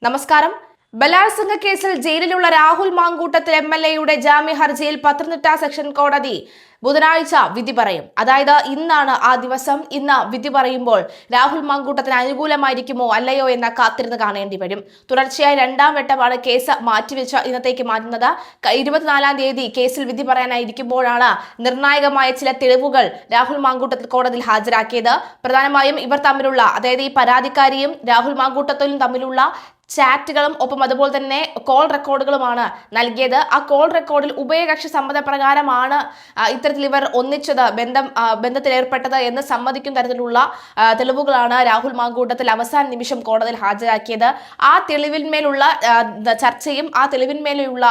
നമസ്കാരം. ബലാത്സംഗ കേസിൽ ജയിലിലുള്ള രാഹുൽ മാങ്കൂട്ടത്തിൽ MLA-യുടെ ജാമ്യ ഹർജിയിൽ പത്തനംതിട്ട സെഷൻ കോടതി ബുധനാഴ്ച വിധി പറയും. അതായത് ഇന്നാണ് ആ ദിവസം. ഇന്ന് വിധി പറയുമ്പോൾ രാഹുൽ മാങ്കൂട്ടത്തിന് അനുകൂലമായിരിക്കുമോ അല്ലയോ എന്ന കാത്തിരുന്ന് കാണേണ്ടി വരും. തുടർച്ചയായി രണ്ടാം വട്ടമാണ് കേസ് മാറ്റിവെച്ച് ഇന്നത്തേക്ക് മാറ്റുന്നത്. 24-ാം തീയതി കേസിൽ വിധി പറയാനായിരിക്കുമ്പോഴാണ് നിർണായകമായ ചില തെളിവുകൾ രാഹുൽ മാങ്കൂട്ടത്തിൽ കോടതിയിൽ ഹാജരാക്കിയത്. പ്രധാനമായും ഇവർ തമ്മിലുള്ള, അതായത് ഈ പരാതിക്കാരിയും രാഹുൽ മാങ്കൂട്ടത്തിലും തമ്മിലുള്ള ചാറ്റുകളും ഒപ്പം അതുപോലെ തന്നെ കോൾ റെക്കോർഡുകളുമാണ് നൽകിയത്. ആ കോൾ റെക്കോർഡിൽ ഉഭയകക്ഷി സമ്മതപ്രകാരമാണ് ഇത്തരത്തിൽ ഇവർ ഒന്നിച്ചത്, ബന്ധത്തിലേർപ്പെട്ടത് എന്ന് സമ്മതിക്കുന്ന തരത്തിലുള്ള തെളിവുകളാണ് രാഹുൽ മാങ്കൂട്ടത്തിൽ അവസാന നിമിഷം കോടതിയിൽ ഹാജരാക്കിയത്. ആ തെളിവിന്മേലുള്ള ചർച്ചയും ആ തെളിവിന്മേലുള്ള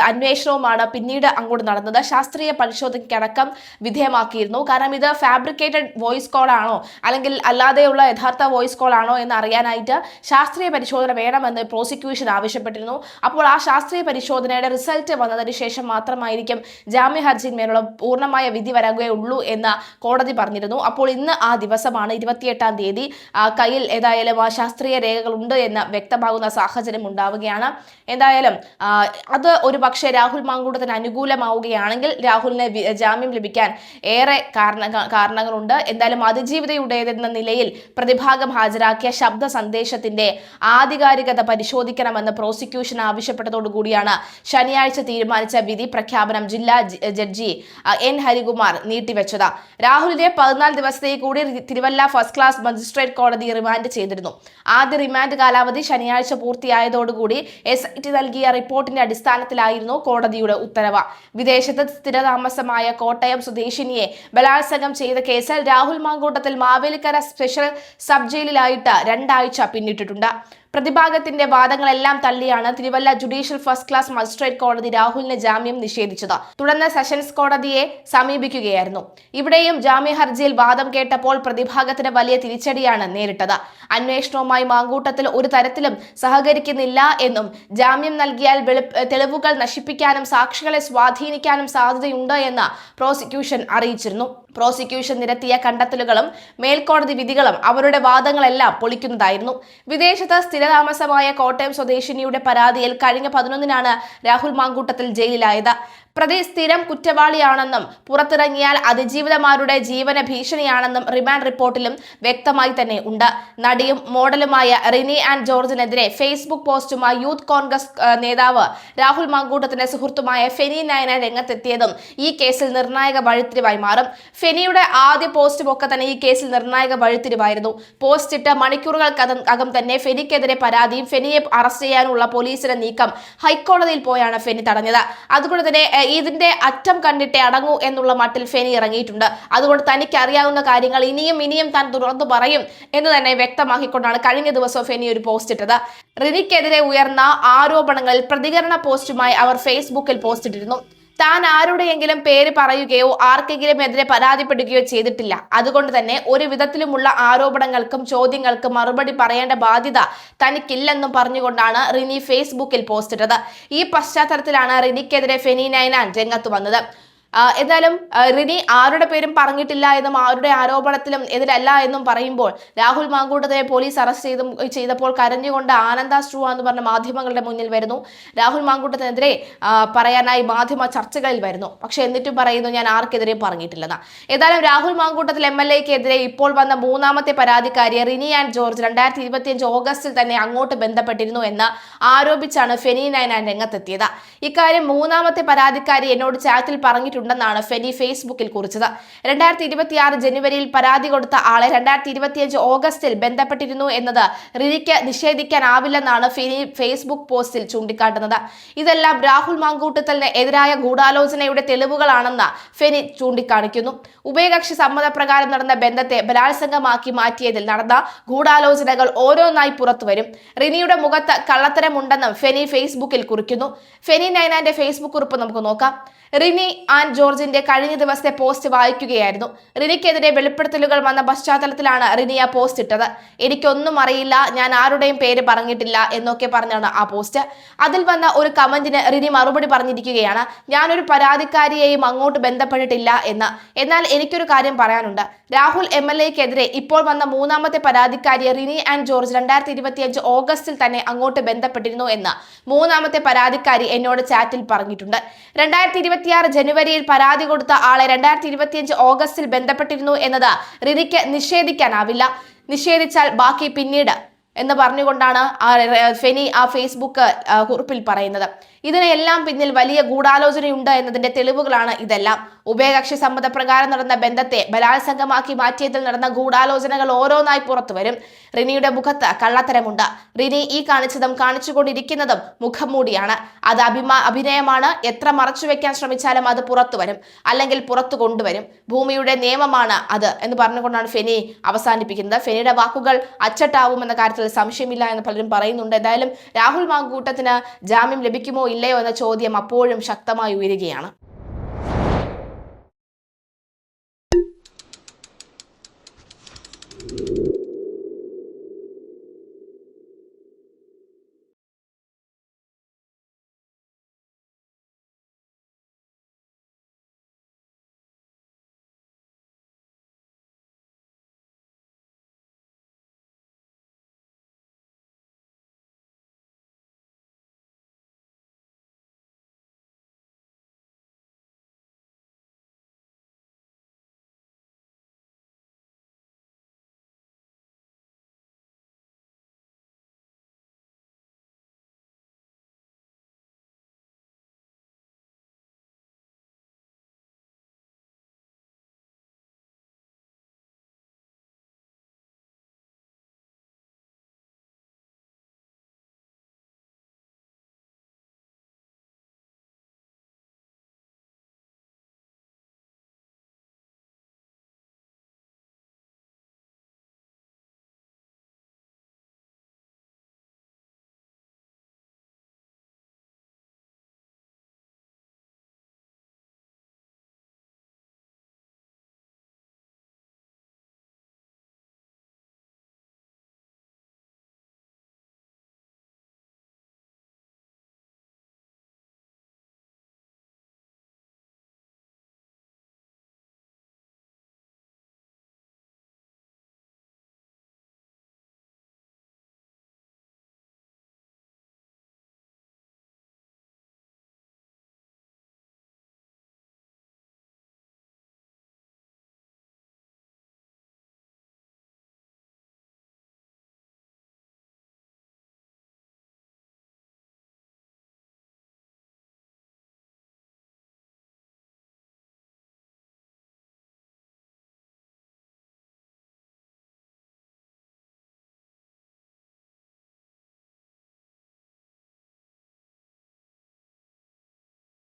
അന്വേഷണവുമാണ് പിന്നീട് അങ്ങോട്ട് നടന്നത്. ശാസ്ത്രീയ പരിശോധനയ്ക്കടക്കം വിധേയമാക്കിയിരുന്നു. കാരണം ഇത് ഫാബ്രിക്കേറ്റഡ് വോയിസ് കോൾ ആണോ അല്ലെങ്കിൽ അല്ലാതെയുള്ള യഥാർത്ഥ വോയിസ് കോൾ ആണോ എന്ന് അറിയാനായിട്ട് ശാസ്ത്രീയ പരിശോധന വേണമെന്ന് പ്രോസിക്യൂഷൻ ആവശ്യപ്പെട്ടിരുന്നു. അപ്പോൾ ആ ശാസ്ത്രീയ പരിശോധനയുടെ റിസൾട്ട് വന്നതിന് ശേഷം മാത്രമായിരിക്കും ജാമ്യ ഹർജിയിന്മേലുള്ള പൂർണ്ണമായ വിധി വരികയുള്ളൂ എന്ന് കോടതി പറഞ്ഞിരുന്നു. അപ്പോൾ ഇന്ന് ആ ദിവസമാണ്, 28-ാം തീയതി. കയ്യിൽ ഏതായാലും ആ ശാസ്ത്രീയ രേഖകളുണ്ട് എന്ന് വ്യക്തമാകുന്ന സാഹചര്യം ഉണ്ടാവുകയാണ്. എന്തായാലും അത് ഒരു പക്ഷേ രാഹുൽ മാങ്കൂട്ടത്തിന് അനുകൂലമാവുകയാണെങ്കിൽ രാഹുലിന് ജാമ്യം ലഭിക്കാൻ ഏറെ കാരണങ്ങളുണ്ട്. എന്തായാലും അതിജീവിതയുടേതെന്ന നിലയിൽ പ്രതിഭാഗം ഹാജരാക്കിയ ശബ്ദ സന്ദേശത്തിന്റെ ആധികാരികത പരിശോധിക്കണമെന്ന് പ്രോസിക്യൂഷൻ ആവശ്യപ്പെട്ടതോടുകൂടിയാണ് ശനിയാഴ്ച തീരുമാനിച്ച വിധി പ്രഖ്യാപനം ജില്ലാ ജഡ്ജി N. ഹരികുമാർ നീട്ടിവെച്ചത്. രാഹുലിനെ 14 ദിവസത്തേക്ക് കൂടി തിരുവല്ല ഫസ്റ്റ് ക്ലാസ് മജിസ്ട്രേറ്റ് കോടതി റിമാൻഡ് ചെയ്തിരുന്നു. ആദ്യ റിമാൻഡ് കാലാവധി ശനിയാഴ്ച പൂർത്തിയായതോടുകൂടി SIT നൽകിയ റിപ്പോർട്ടിന്റെ അടിസ്ഥാനത്തിലായിരുന്നു കോടതിയുടെ ഉത്തരവ്. വിദേശത്ത് സ്ഥിരതാമസമായ കോട്ടയം സ്വദേശിനിയെ ബലാത്സംഗം ചെയ്ത കേസിൽ രാഹുൽ മാങ്കൂട്ടത്തിൽ മാവേലിക്കര സ്പെഷ്യൽ സബ് ജയിലിലായിട്ട് 2 ആഴ്ച പിന്നിട്ടിട്ടുണ്ട്. പ്രതിഭാഗത്തിന്റെ വാദങ്ങളെല്ലാം തള്ളിയാണ് Thiruvalla judicial first class magistrate കോടതി രാഹുലിന് ജാമ്യം നിഷേധിച്ചത്. തുടർന്ന് സെഷൻസ് കോടതിയെ സമീപിക്കുകയായിരുന്നു. ഇവിടെയും ജാമ്യ ഹർജിയിൽ വാദം കേട്ടപ്പോൾ പ്രതിഭാഗത്തിന് വലിയ തിരിച്ചടിയാണ് നേരിട്ടത്. അന്വേഷണവുമായി മാങ്കൂട്ടത്തിൽ ഒരു തരത്തിലും സഹകരിക്കുന്നില്ല എന്നും ജാമ്യം നൽകിയാൽ തെളിവുകൾ നശിപ്പിക്കാനും സാക്ഷികളെ സ്വാധീനിക്കാനും സാധ്യതയുണ്ട് എന്ന് പ്രോസിക്യൂഷൻ അറിയിച്ചിരുന്നു. പ്രോസിക്യൂഷൻ നിരത്തിയ കണ്ടെത്തലുകളും മേൽക്കോടതി വിധികളും അവരുടെ വാദങ്ങളെല്ലാം പൊളിക്കുന്നതായിരുന്നു. വിദേശത്ത് സ്ഥിരതാമസമായ കോട്ടയം സ്വദേശിനിയുടെ പരാതിയിൽ കഴിഞ്ഞ 11-നാണ് രാഹുൽ മാങ്കൂട്ടത്തിൽ ജയിലിലായത്. പ്രതി സ്ഥിരം കുറ്റവാളിയാണെന്നും പുറത്തിറങ്ങിയാൽ അതിജീവിതമാരുടെ ജീവന ഭീഷണിയാണെന്നും റിമാൻഡ് റിപ്പോർട്ടിലും വ്യക്തമായി തന്നെ ഉണ്ട്. നടിയും മോഡലുമായ റിനി ആൻഡ് ജോർജിനെതിരെ ഫേസ്ബുക്ക് പോസ്റ്റുമായി യൂത്ത് കോൺഗ്രസ് നേതാവ് രാഹുൽ മാങ്കൂട്ടത്തിന്റെ സുഹൃത്തുമായ ഫെനി നയന രംഗത്തെത്തിയതും ഈ കേസിൽ നിർണായക വഴിത്തിരിവായി മാറും. ഫെനിയുടെ ആദ്യ പോസ്റ്റും ഒക്കെ തന്നെ ഈ കേസിൽ നിർണായക വഴിത്തിരിവായിരുന്നു. പോസ്റ്റ് ഇട്ട മണിക്കൂറുകൾക്കകം തന്നെ ഫെനിക്കെതിരെ പരാതിയും ഫെനിയെ അറസ്റ്റ് ചെയ്യാനുള്ള പോലീസിന്റെ നീക്കം ഹൈക്കോടതിയിൽ പോയാണ് ഫെനി തടഞ്ഞത്. അതുകൊണ്ട് തന്നെ ഇതിന്റെ അറ്റം കണ്ടിട്ടേ അടങ്ങൂ എന്നുള്ള മട്ടിൽ ഫെനി ഇറങ്ങിയിട്ടുണ്ട്. അതുകൊണ്ട് തനിക്ക് അറിയാവുന്ന കാര്യങ്ങൾ ഇനിയും താൻ തുറന്നു പറയും എന്ന് തന്നെ വ്യക്തമാക്കിക്കൊണ്ടാണ് കഴിഞ്ഞ ദിവസം ഫെനി ഒരു പോസ്റ്റ് ഇട്ടത്. റിനിക്കെതിരെ ഉയർന്ന ആരോപണങ്ങളിൽ പ്രതികരണ പോസ്റ്റുമായി അവർ ഫേസ്ബുക്കിൽ പോസ്റ്റ് ഇട്ടിരുന്നു. താൻ ആരുടെയെങ്കിലും പേര് പറയുകയോ ആർക്കെങ്കിലും എതിരെ പരാതിപ്പെടുകയോ ചെയ്തിട്ടില്ല. അതുകൊണ്ട് തന്നെ ഒരു വിധത്തിലുമുള്ള ആരോപണങ്ങൾക്കും ചോദ്യങ്ങൾക്കും മറുപടി പറയേണ്ട ബാധ്യത തനിക്കില്ലെന്നും പറഞ്ഞുകൊണ്ടാണ് റിനി ഫേസ്ബുക്കിൽ പോസ്റ്റ് ഇട്ടത്. ഈ പശ്ചാത്തലത്തിലാണ് റിനിക്കെതിരെ ഫെനി നൈനാൻ രംഗത്ത് വന്നത്. എന്നാലും റിനി ആരുടെ പേരും പറഞ്ഞിട്ടില്ല എന്നും ആരുടെ ആരോപണത്തിലും എതിരല്ല എന്നും പറയുമ്പോൾ രാഹുൽ മാങ്കൂട്ടത്തിനെ പോലീസ് അറസ്റ്റ് ചെയ്തപ്പോൾ കരഞ്ഞുകൊണ്ട് ആനന്ദാശ്രു എന്ന് പറഞ്ഞ മാധ്യമങ്ങളുടെ മുന്നിൽ വരുന്നു. രാഹുൽ മാങ്കൂട്ടത്തിനെതിരെ പറയാനായി മാധ്യമ ചർച്ചകളിൽ വരുന്നു. പക്ഷെ എന്നിട്ടും പറയുന്നു ഞാൻ ആർക്കെതിരെയും പറഞ്ഞിട്ടില്ലെന്ന്. ഏതായാലും രാഹുൽ മാങ്കൂട്ടത്തിൽ MLA-ക്കെതിരെ ഇപ്പോൾ വന്ന 3-ാമത്തെ പരാതിക്കാരി റിനി ആൻഡ് ജോർജ് 2025 ഓഗസ്റ്റിൽ തന്നെ അങ്ങോട്ട് ബന്ധപ്പെട്ടിരുന്നു എന്ന് ആരോപിച്ചാണ് ഫെനി നൈനാൻ രംഗത്തെത്തിയത്. ഇക്കാര്യം 3-ാമത്തെ പരാതിക്കാരി എന്നോട് ചാറ്റിൽ പറഞ്ഞിട്ടുണ്ട് ണ്ടെന്നാണ് ഫെനി ഫേസ്ബുക്കിൽ കുറിച്ചത്. 2026 ജനുവരിയിൽ പരാതി കൊടുത്ത ആളെ 2025 ഓഗസ്റ്റിൽ ബന്ധപ്പെട്ടിരുന്നു എന്നത് റിനിക്ക് നിഷേധിക്കാനാവില്ലെന്നാണ് ഫെനി ഫേസ്ബുക്ക് പോസ്റ്റിൽ ചൂണ്ടിക്കാട്ടുന്നത്. ഇതെല്ലാം രാഹുൽ മാങ്കൂട്ടത്തിന് എതിരായ ഗൂഢാലോചനയുടെ തെളിവുകളാണെന്ന് ഫെനി ചൂണ്ടിക്കാണിക്കുന്നു. ഉഭയകക്ഷി സമ്മതപ്രകാരം നടന്ന ബന്ധത്തെ ബലാത്സംഗമാക്കി മാറ്റിയതിൽ നടന്ന ഗൂഢാലോചനകൾ ഓരോന്നായി പുറത്തുവരും. റിനിയുടെ മുഖത്ത് കള്ളത്തരമുണ്ടെന്നും ഫെനി ഫേസ്ബുക്കിൽ കുറിക്കുന്നു. ഫെനി നൈനാന്റെ ഫേസ്ബുക്ക് കുറിപ്പ് നമുക്ക് നോക്കാം. റിനി ആൻഡ് ആൻഡ് ജോർജിന്റെ കഴിഞ്ഞ ദിവസത്തെ പോസ്റ്റ് വായിക്കുകയായിരുന്നു. റിനിക്കെതിരെ വെളിപ്പെടുത്തലുകൾ വന്ന പശ്ചാത്തലത്തിലാണ് റിനി ആ പോസ്റ്റ് ഇട്ടത്. എനിക്കൊന്നും അറിയില്ല, ഞാൻ ആരുടെയും പേര് പറഞ്ഞിട്ടില്ല എന്നൊക്കെ പറഞ്ഞാണ് ആ പോസ്റ്റ്. അതിൽ വന്ന ഒരു കമന്റിന് റിനി മറുപടി പറഞ്ഞിരിക്കുകയാണ്, ഞാനൊരു പരാതിക്കാരിയെയും അങ്ങോട്ട് ബന്ധപ്പെട്ടിട്ടില്ല എന്ന്. എന്നാൽ എനിക്കൊരു കാര്യം പറയാനുണ്ട്. രാഹുൽ MLAക്കെതിരെ ഇപ്പോൾ വന്ന മൂന്നാമത്തെ പരാതിക്കാരി റിനി ആൻഡ് ജോർജ് 2025 ഓഗസ്റ്റിൽ തന്നെ അങ്ങോട്ട് ബന്ധപ്പെട്ടിരുന്നു എന്ന് മൂന്നാമത്തെ പരാതിക്കാരി എന്നോട് ചാറ്റിൽ പറഞ്ഞിട്ടുണ്ട്. 2026 ജനുവരിയിൽ പരാതി കൊടുത്ത ആളെ 2025 ഓഗസ്റ്റിൽ ബന്ധപ്പെട്ടിരുന്നു എന്നത് റിനിക്ക് നിഷേധിക്കാനാവില്ല. നിഷേധിച്ചാൽ ബാക്കി പിന്നീട് എന്ന് പറഞ്ഞുകൊണ്ടാണ് ഫെനി ആ ഫേസ്ബുക്ക് കുറിപ്പിൽ പറയുന്നത്. ഇതിനെല്ലാം പിന്നിൽ വലിയ ഗൂഢാലോചനയുണ്ട് എന്നതിന്റെ തെളിവുകളാണ് ഇതെല്ലാം. ഉഭയകക്ഷി സമ്മതപ്രകാരം നടന്ന ബന്ധത്തെ ബലാത്സംഗമാക്കി മാറ്റിയതിൽ നടന്ന ഗൂഢാലോചനകൾ ഓരോന്നായി പുറത്തു വരും. റിനിയുടെ മുഖത്ത് കള്ളത്തരമുണ്ട്. റിനി ഈ കാണിച്ചതും കാണിച്ചുകൊണ്ടിരിക്കുന്നതും മുഖംമൂടിയാണ്. അത് അഭിനയമാണ്. എത്ര മറച്ചുവെക്കാൻ ശ്രമിച്ചാലും അത് പുറത്തു വരും, അല്ലെങ്കിൽ പുറത്തു കൊണ്ടുവരും. ഭൂമിയുടെ നിയമമാണ് അത് എന്ന് പറഞ്ഞുകൊണ്ടാണ് ഫെനി അവസാനിപ്പിക്കുന്നത്. ഫെനിയുടെ വാക്കുകൾ അച്ചട്ടാവുമെന്ന കാര്യത്തിൽ സംശയമില്ല എന്ന് പലരും പറയുന്നുണ്ട്. എന്തായാലും രാഹുൽ മാങ്കൂട്ടത്തിന് ജാമ്യം ലഭിക്കുമോ ഇല്ലയോ എന്ന ചോദ്യം അപ്പോഴും ശക്തമായി ഉയരുകയാണ്.